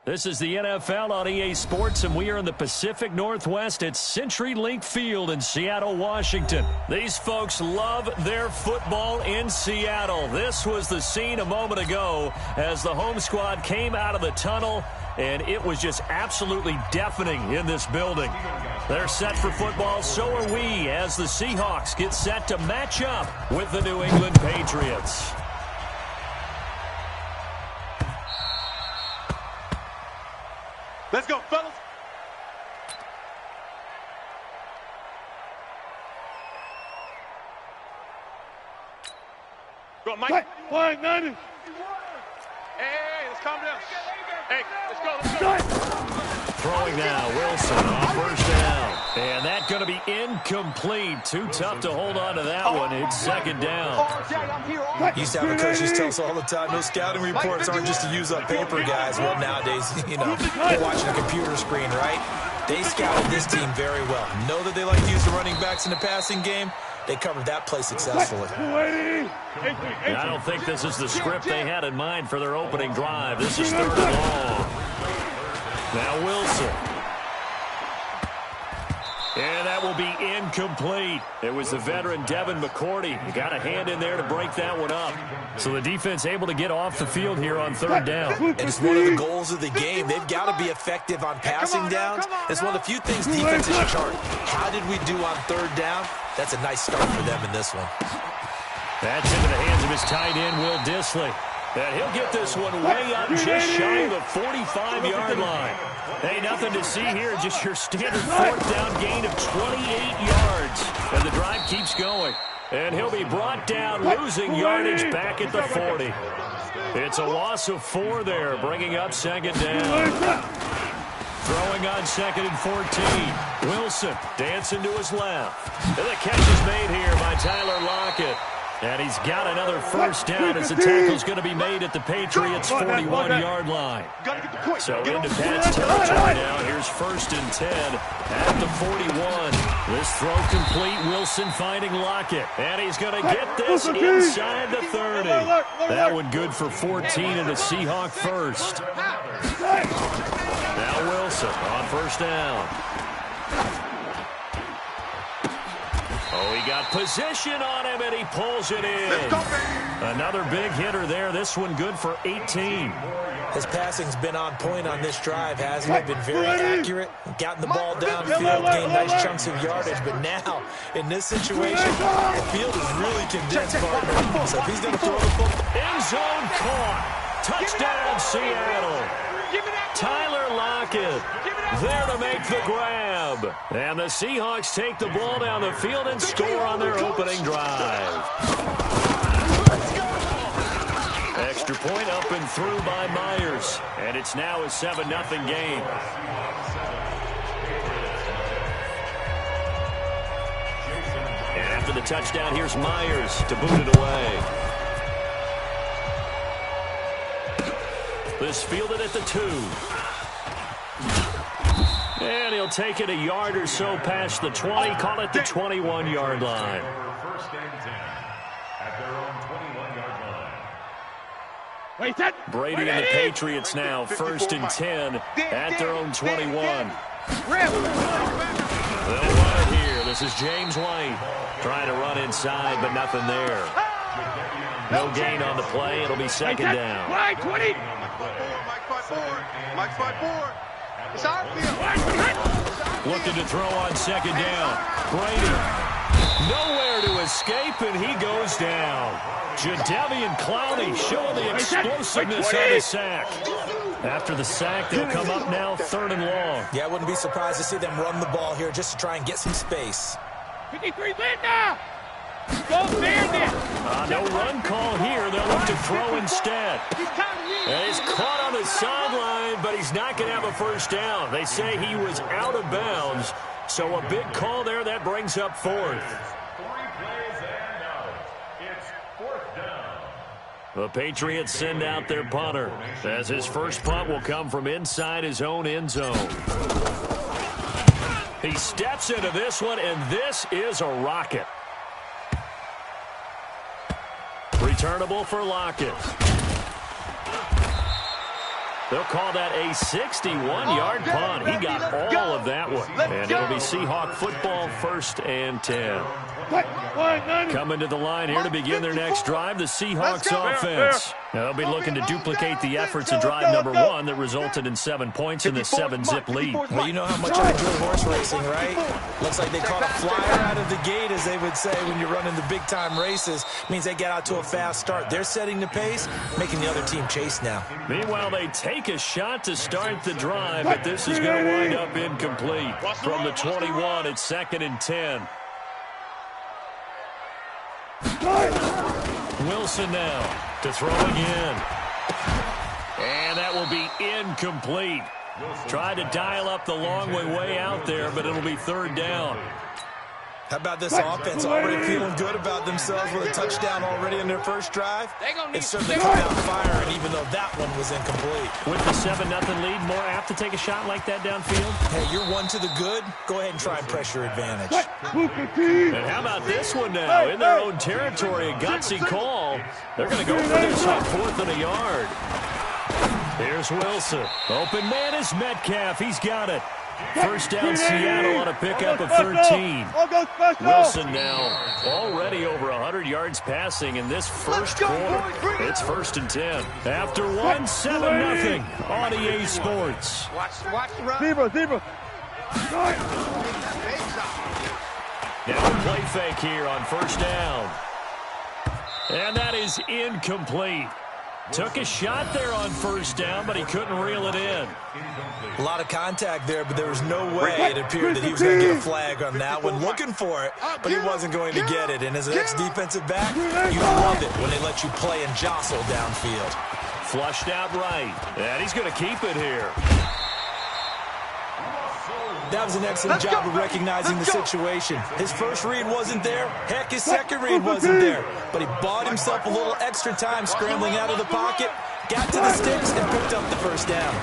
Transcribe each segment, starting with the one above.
This is the NFL on EA Sports, and we are in the Pacific Northwest at CenturyLink Field in Seattle, Washington. These folks love their football in Seattle. This was the scene a moment ago as the home squad came out of the tunnel, and it was just absolutely deafening in this building. They're set for football, so are we, as the Seahawks get set to match up with the New England Patriots. Let's go, fellas. Go, Mike. Flying 90. Hey, let's calm down. Hey, let's go. Throwing now, Wilson on first down. And that's going to be incomplete. Too tough to hold on to that one. It's second down. Used to have a coach used to tell us all the time, those scouting reports aren't just to use up paper, guys. Well, nowadays, they're watching a computer screen, right? They scouted this team very well. Know that they like to use the running backs in the passing game. They covered that play successfully. I don't think this is the script they had in mind for their opening drive. This is third and long. Now Wilson. And that will be incomplete. It was the veteran Devin McCourty. You got a hand in there to break that one up. So the defense able to get off the field here on third down. And it's one of the goals of the game. They've got to be effective on passing downs. It's one of the few things defenses chart. How did we do on third down? That's a nice start for them in this one. That's into the hands of his tight end, Will Dissly. And he'll get this one way up just shy of the 45-yard line. Hey, nothing to see here, just your standard fourth down gain of 28 yards. And the drive keeps going. And he'll be brought down, losing yardage back at the 40. It's a loss of 4 there, bringing up second down. Throwing on second and 14. Wilson dancing to his left. And the catch is made here by Tyler Lockett. And he's got another first down as the tackle's going to be made at the Patriots' 41-yard line. So into Pat's territory now. Here's first and 10 at the 41. This throw complete. Wilson finding Lockett. And he's going to get this inside the 30. That one good for 14 and a Seahawk first. Now Wilson on first down. Oh, he got position on him, and he pulls it in. Another big hitter there. This one good for 18. His passing's been on point on this drive, hasn't it? Been very accurate, gotten the ball downfield, gained nice chunks of yardage. But now, in this situation, the field is really condensed, partner. So if he's going to throw the football. End zone caught. Touchdown, Seattle. Tyler Lockett there to make the grab. And the Seahawks take the ball down the field and score on their opening drive. Extra point up and through by Myers. And it's now a 7-0 game. And after the touchdown, here's Myers to boot it away. This fielded at the 2. And he'll take it a yard or so past the 20. Call it the 21-yard line. Brady and the Patriots now first and 10 at their own 21. They'll run it here. This is James White trying to run inside, but nothing there. No gain on the play. It'll be second down. Mike 20. Mike 5-4. It's our field. Looking to throw on second down. Brady nowhere to escape, and he goes down. Jadeveon Clowney showing the explosiveness on his sack. After the sack, they'll come up now third and long. Yeah, I wouldn't be surprised to see them run the ball here just to try and get some space. 53 Linda! Go Bandit! No run call here. They'll look to throw instead. And he's caught on the sideline, but he's not going to have a first down. They say he was out of bounds. So a big call there. That brings up fourth. The Patriots send out their punter, as his first punt will come from inside his own end zone. He steps into this one, and this is a rocket. Returnable for Lockett. They'll call that a 61-yard punt. He got all of that one. And it'll be Seahawk football, 1st and 10. Coming to the line here to begin their next drive, the Seahawks offense. Now, they'll be looking to duplicate the efforts of drive number 1 that resulted in 7 points in the 7-zip lead. Well, you know how much I enjoy horse racing, right? Looks like they caught a flyer out of the gate, as they would say when you're running the big-time races. Means they get out to a fast start. They're setting the pace, making the other team chase now. Meanwhile, they take a shot to start the drive, but this is going to wind up incomplete. From the 21, it's 2nd and 10. Wilson now to throw again. And that will be incomplete. Tried to dial up the long way out there, but it'll be 3rd down. How about this offense already feeling good about themselves with a touchdown already in their first drive? It's certainly come out firing, even though that one was incomplete. With the 7-0 lead, more apt to take a shot like that downfield? Hey, you're 1 to the good. Go ahead and try and press your advantage. And how about this one now? In their own territory, a gutsy call. They're going to go for this on 4th and a yard. Here's Wilson. Open man is Metcalf. He's got it. 1st down, Seattle on a pickup of 13. Wilson now already over 100 yards passing in this first quarter. It's 1st and 10. After 1, 7-0 on EA Sports. Zebra. Now a play fake here on 1st down. And that is incomplete. Took a shot there on 1st down, but he couldn't reel it in. A lot of contact there, but there was no way it appeared that he was going to get a flag on that one. Looking for it, but he wasn't going to get it. And as an ex-defensive back, you love it when they let you play and jostle downfield. Flushed out right, and he's going to keep it here. That was an excellent job of recognizing the situation. His first read wasn't there. Heck, his second read wasn't there. But he bought himself a little extra time scrambling out of the pocket, got to the sticks, and picked up the 1st down.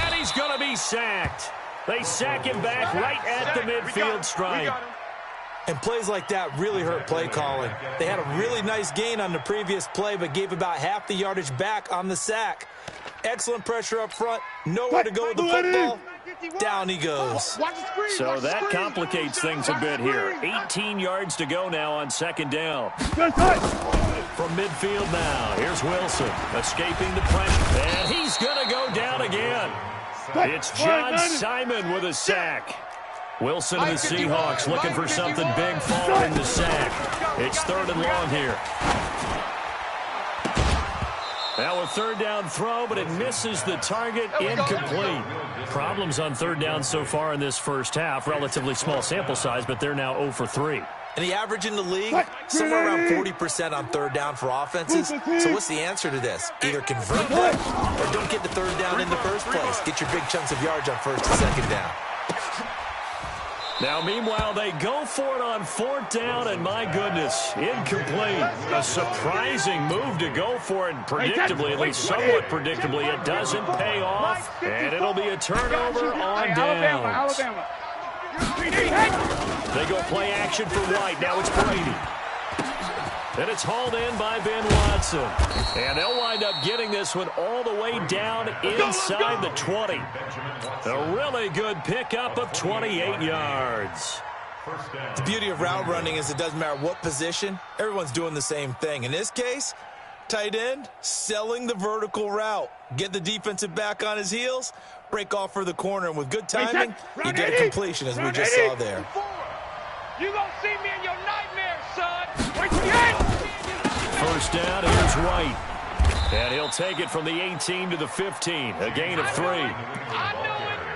And he's going to be sacked. They sack him back right at the midfield stripe. And plays like that really hurt play calling. They had a really nice gain on the previous play, but gave about half the yardage back on the sack. Excellent pressure up front. Nowhere to go with the football. Down he goes. So that complicates things a bit here. 18 yards to go now on 2nd down. From midfield now, here's Wilson escaping the pressure. And he's going to go down again. It's John Simon with a sack. Wilson and the Seahawks looking for something big following the sack. It's 3rd and long here. Now a 3rd down throw, but it misses the target, incomplete. Problems on 3rd down so far in this first half. Relatively small sample size, but they're now 0 for 3. And the average in the league, somewhere around 40% on 3rd down for offenses. So what's the answer to this? Either convert that or don't get the 3rd down in the first place. Get your big chunks of yards on 1st and 2nd down. Now, meanwhile, they go for it on 4th down, and my goodness, incomplete. A surprising move to go for it, and predictably, at least somewhat predictably, it doesn't pay off, and it'll be a turnover on downs. They go play action for White. Now it's Brady. And it's hauled in by Ben Watson. And they'll wind up getting this one all the way down inside the 20. A really good pickup of 28 yards. The beauty of route running is it doesn't matter what position. Everyone's doing the same thing. In this case, tight end, selling the vertical route. Get the defensive back on his heels, break off for the corner. And with good timing, you get a completion, as we just saw there. You gonna see me in your nightmares, son. 1st down, here's White. And he'll take it from the 18 to the 15. A gain of 3.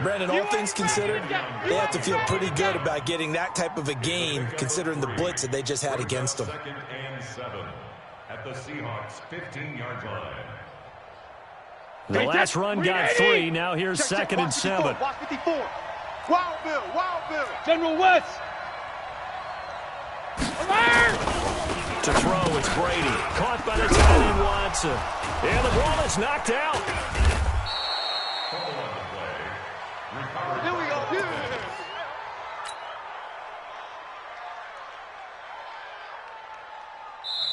Brandon, all things considered, they have to feel pretty good about getting that type of a gain, considering the blitz that they just had against them. 2nd and 7 at the Seahawks 15-yard line. The last run got 3. Now here's 2nd and 7. Watch 54. Wild Bill. General West. To throw, it's Brady. Caught by the tight end, Watson. And the ball is knocked out. Here we go.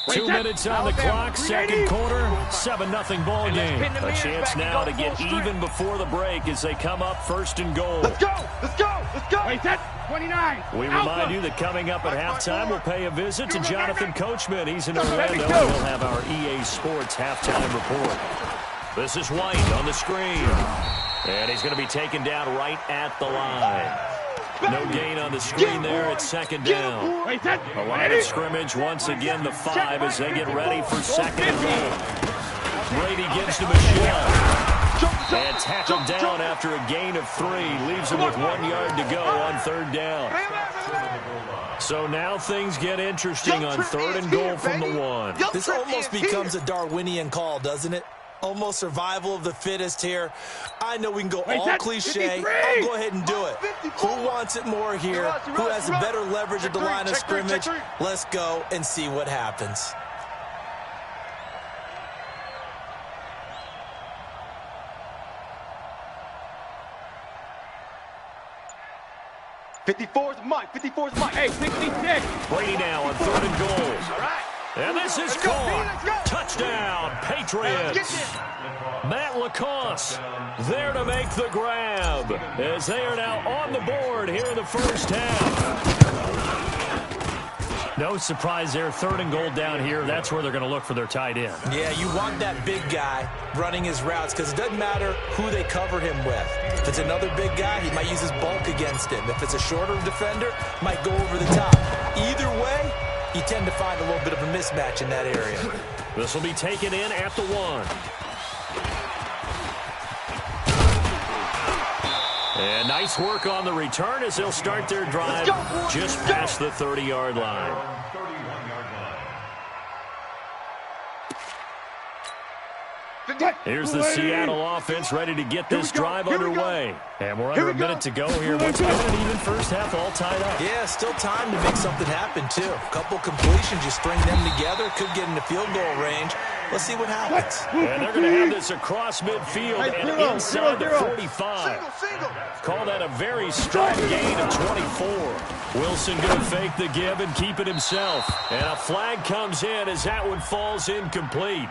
2 minutes on the clock, second quarter, 7-0 ball game. A chance now to get even before the break as they come up first and goal. Let's go! Let's go! Let's go! Wait, that's 29. We remind you that coming up at halftime, we'll pay a visit to Jonathan Coachman. He's in Orlando, and we'll have our EA Sports halftime report. This is White on the screen. And he's going to be taken down right at the line. No gain on the screen there. It's second down. A line of scrimmage once again, the 5 as they get ready for second and goal. Brady gives to Michelle. And tackled down after a gain of 3. Leaves him with 1 yard to go on third down. So now things get interesting on third and goal from the 1. This almost becomes a Darwinian call, doesn't it? Almost survival of the fittest here. I know we can go all cliche. I'll go ahead and do it. Who wants it more here? Who has a better leverage at the line of scrimmage? Let's go and see what happens. Mike. 54's Mike. Hey, 66. Brady now on third and goal. All right. And this is caught. Touchdown, Patriots. Matt Lacoste there to make the grab as they are now on the board here in the first half. No surprise there, third and goal down here. That's where they're going to look for their tight end. Yeah, you want that big guy running his routes because it doesn't matter who they cover him with. If it's another big guy, he might use his bulk against him. If it's a shorter defender, might go over the top. Either way, you tend to find a little bit of a mismatch in that area. This will be taken in at the 1. And nice work on the return as they'll start their drive just past the 30-yard line. Here's the Seattle offense ready to get this drive underway. And we're under a minute to go here. What's been an even first half all tied up. Yeah, still time to make something happen, too. A couple completions, you string them together, could get into field goal range. Let's see what happens. And they're going to have this across midfield and inside the 45. Call that a very strong gain of 24. Wilson going to fake the give and keep it himself. And a flag comes in as that one falls incomplete.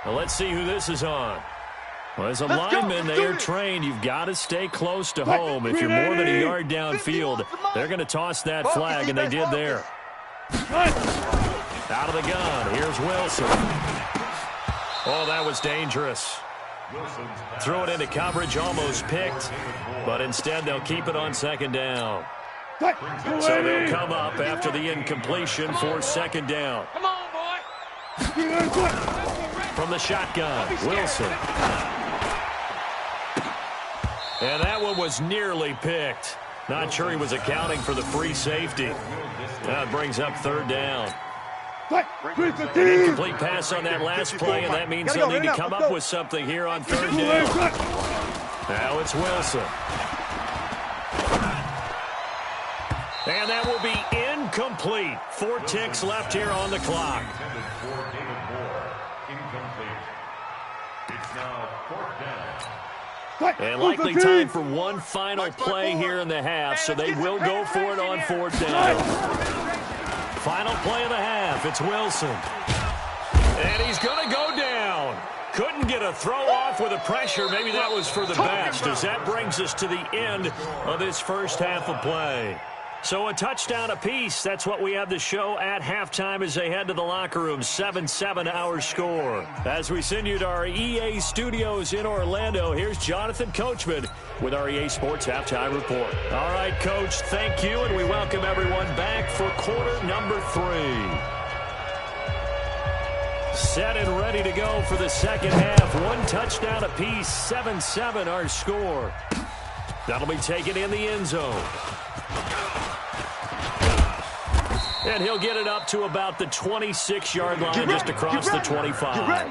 Well, let's see who this is on. Well, as a lineman, they are trained. You've got to stay close to home. If you're more than a yard downfield, they're going to toss that flag, and they did there. Out of the gun. Here's Wilson. Oh, that was dangerous. Threw it into coverage, almost picked, but instead they'll keep it on second down. So they'll come up after the incompletion for second down. Come on, boy. From the shotgun, Wilson. And that one was nearly picked. Not sure he was accounting for the free safety. That brings up third down. Incomplete pass on that last play, and that means they'll need to come up with something here on third down. Now it's Wilson. And that will be incomplete. 4 ticks left here on the clock. And likely time for one final play here in the half, so they will go for it on fourth down. Final play of the half, it's Wilson. And he's going to go down. Couldn't get a throw off with the pressure. Maybe that was for the best, as that brings us to the end of this first half of play. So a touchdown apiece. That's what we have to show at halftime as they head to the locker room. 7-7 our score. As we send you to our EA studios in Orlando, here's Jonathan Coachman with our EA Sports Halftime Report. All right, Coach, thank you, and we welcome everyone back for quarter number 3. Set and ready to go for the second half. 1 touchdown apiece, 7-7 our score. That'll be taken in the end zone. And he'll get it up to about the 26-yard line, just across the 25.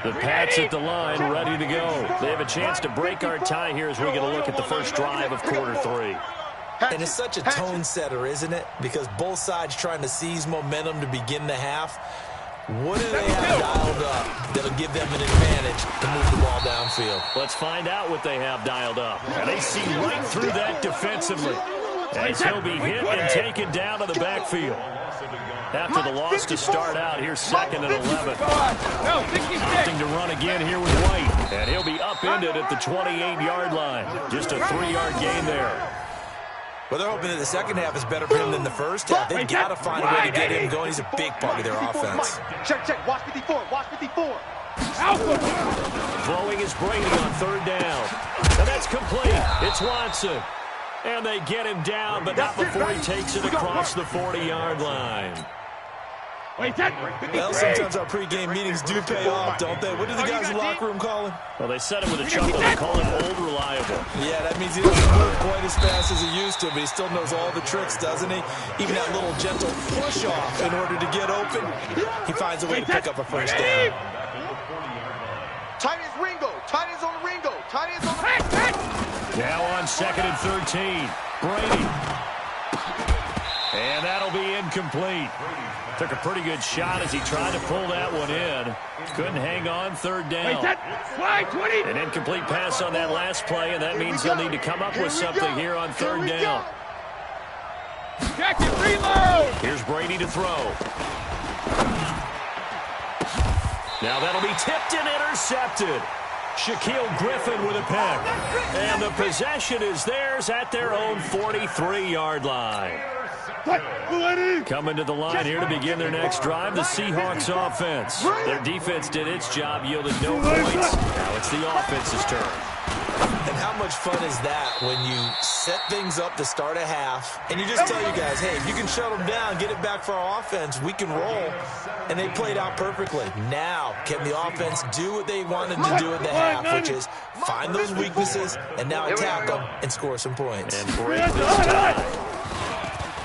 The Pats at the line, ready to go. They have a chance to break our tie here as we get a look at the first drive of quarter 3. And it's such a tone setter, isn't it? Because both sides trying to seize momentum to begin the half. What do they have dialed up that'll give them an advantage to move the ball downfield? Let's find out what they have dialed up. And they see right through that defensively. As he'll be hit and taken down to the backfield. After the loss to start out, here's second and 11. Opting to run again here with White. And he'll be upended at the 28-yard line. Just a 3-yard gain there. Well, they're hoping that the second half is better for him than the first half. They've got to find a way to get him going. He's a big part of their offense. Check. Watch 54. Watch 54. Throwing is Brady on third down. And that's complete. It's Watson. And they get him down, but not before he takes it across the 40-yard line. Well, sometimes our pregame meetings do pay off, don't they? What do the guys in the locker room call him? Well, they said it with a chuckle. They call him old reliable. Yeah, that means he doesn't move quite as fast as he used to, but he still knows all the tricks, doesn't he? Even that little gentle push-off in order to get open, he finds a way to pick up a first down. Tight ends Ringo. Tight ends on the Ringo. Tight ends on the... Now on second and 13. Brady. And that'll be incomplete. Took a pretty good shot as he tried to pull that one in. Couldn't hang on third down. An incomplete pass on that last play, and that means he'll need to come up with something here on third down. Here's Brady to throw. Now that'll be tipped and intercepted. Shaquille Griffin with a pick. And the possession is theirs at their own 43-yard line. Coming to the line here to begin their next drive, the Seahawks offense. Their defense did its job, yielded no points. Now it's the offense's turn. And how much fun is that when you set things up to start a half, and you just tell you guys, hey, if you can shut them down, get it back for our offense, we can roll. And they played out perfectly. Now, can the offense do what they wanted to do at the half, which is find those weaknesses and now attack them and score some points. And break this tie.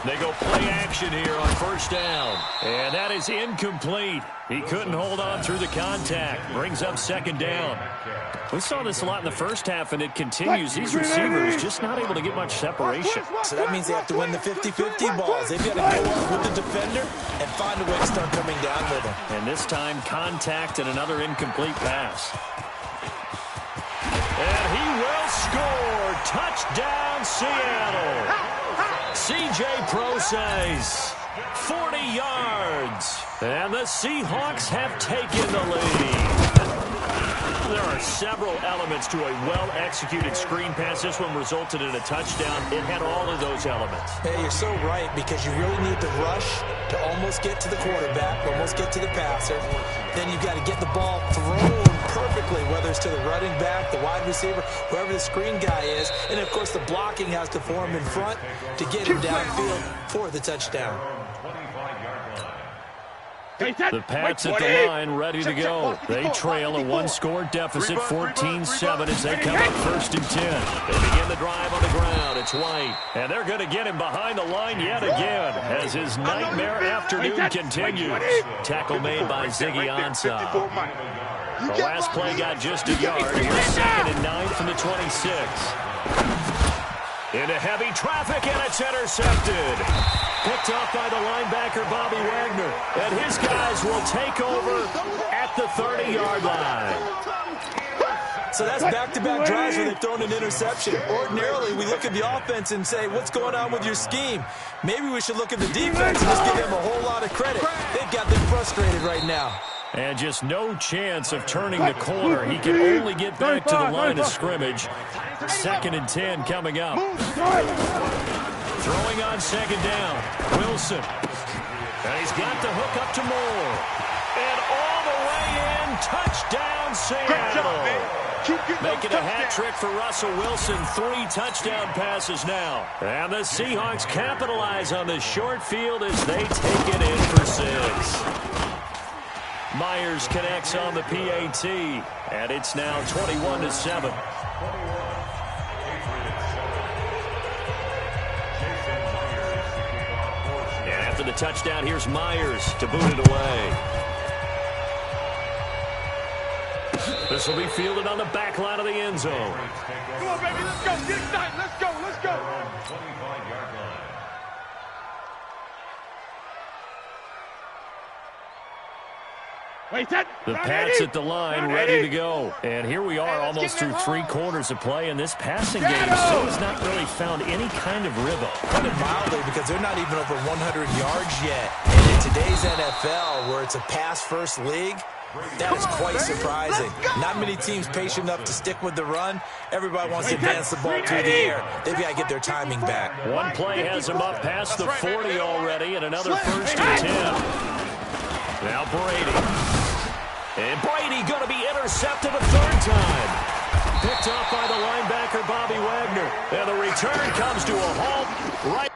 They go play action here on first down. And that is incomplete. He couldn't hold on through the contact. Brings up second down. We saw this a lot in the first half, and it continues. These receivers just not able to get much separation. So that means they have to win the 50-50 balls. They've got to go up with the defender and find a way to start coming down with him. And this time, contact and another incomplete pass. And he will score. Touchdown, Seattle. C.J. Prosise, 40 yards. And the Seahawks have taken the lead. There are several elements to a well-executed screen pass. This one resulted in a touchdown. It had all of those elements. Hey, you're so right, because you really need to rush to almost get to the quarterback, almost get to the passer. Then you've got to get the ball thrown perfectly, whether it's to the running back, the wide receiver, whoever the screen guy is. And, of course, the blocking has to form in front to get him downfield for the touchdown. The Pats at the line, ready to go. They trail a one-score deficit, 14-7, as they come up first and 10. They begin the drive on the ground. It's White, and they're going to get him behind the line yet again as his nightmare afternoon continues. Tackle made by Ziggy Ansah. The last play got just a yard. Here's second and 9 from the 26. Into heavy traffic, and it's intercepted. Picked off by the linebacker, Bobby Wagner. And his guys will take over at the 30-yard line. So that's back-to-back drives where they've thrown an interception. Ordinarily, we look at the offense and say, what's going on with your scheme? Maybe we should look at the defense and just give them a whole lot of credit. They've got them frustrated right now. And just no chance of turning the corner. He can only get back to the line of scrimmage. Second and 10 coming up. Throwing on second down. Wilson. And he's got the hook up to Moore. And all the way in. Touchdown, Seattle. Making a hat trick for Russell Wilson. 3 touchdown passes now. And the Seahawks capitalize on the short field as they take it in for 6. Myers connects on the PAT, and it's now 21-7. And after the touchdown, here's Myers to boot it away. This will be fielded on the back line of the end zone. Come on, baby, let's go. Get excited. Let's go. Let's go. 25-yard line. The Pats at the line, ready to go. And here we are almost through 3 quarters of play, and this passing game still has not really found any kind of rhythm. Put it mildly, because they're not even over 100 yards yet. And in today's NFL, where it's a pass-first league, that is quite surprising. Not many teams patient enough to stick with the run. Everybody wants to advance the ball through the air. They've got to get their timing back. One play has them up past the 40 already, and another first and 10. Now Brady. And Brady going to be intercepted a 3rd time. Picked off by the linebacker, Bobby Wagner. And the return comes to a halt right